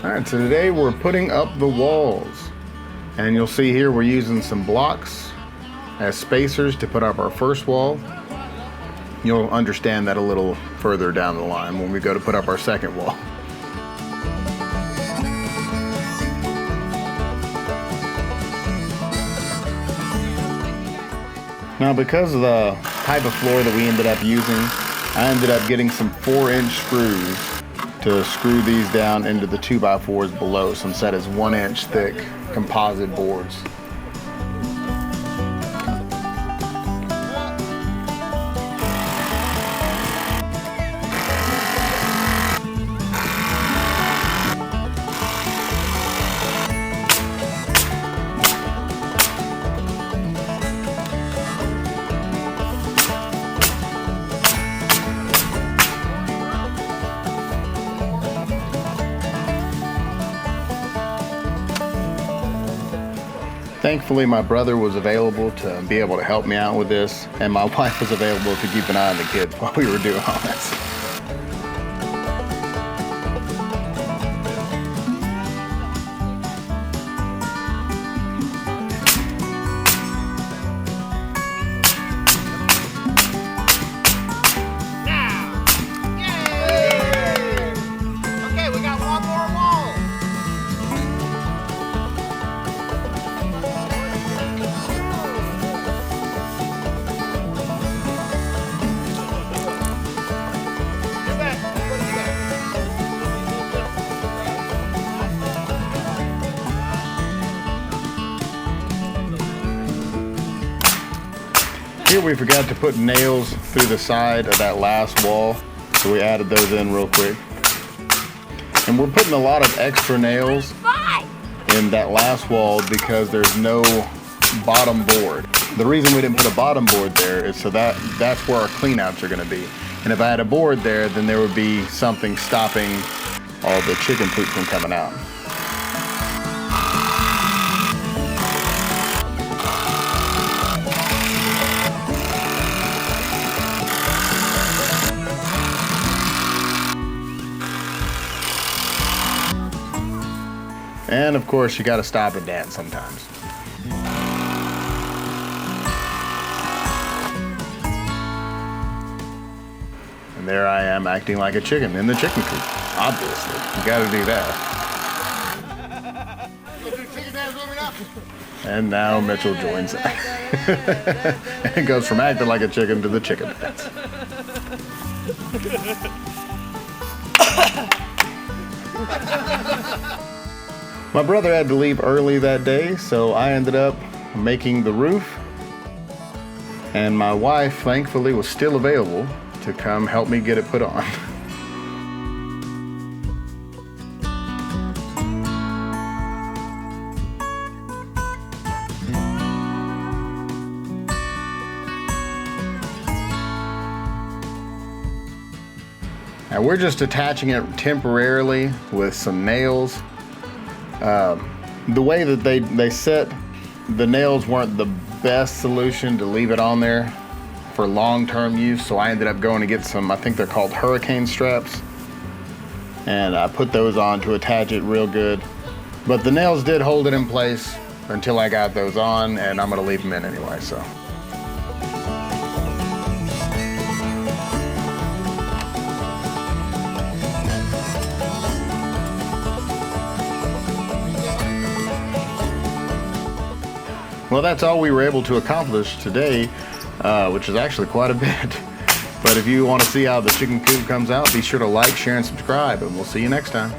Alright, so today we're putting up the walls. And you'll see here we're using some blocks as spacers to put up our first wall. You'll understand that a little further down the line when we go to put up our second wall. Now, because of the type of floor that we ended up using, I ended up getting some 4-inch screws to screw these down into the 2x4s below. Some set as 1-inch thick composite boards. Thankfully, my brother was available to be able to help me out with this, and my wife was available to keep an eye on the kids while we were doing all this. Here we forgot to put nails through the side of that last wall, so we added those in real quick. And we're putting a lot of extra nails in that last wall because there's no bottom board. The reason we didn't put a bottom board there is so that's where our cleanouts are going to be. And if I had a board there, then there would be something stopping all the chicken poop from coming out. And of course, you gotta stop and dance sometimes. And there I am acting like a chicken in the chicken coop. Obviously, you gotta do that. And now Mitchell joins it. And goes from acting like a chicken to the chicken dance. My brother had to leave early that day, so I ended up making the roof. And my wife, thankfully, was still available to come help me get it put on. Now we're just attaching it temporarily with some nails. The way that they set the nails weren't the best solution to leave it on there for long-term use, so I ended up going to get some, I think they're called hurricane straps, and I put those on to attach it real good. But the nails did hold it in place until I got those on, and I'm gonna leave them in anyway, so. Well, that's all we were able to accomplish today, which is actually quite a bit. But if you want to see how the chicken coop comes out, be sure to like, share, and subscribe, and we'll see you next time.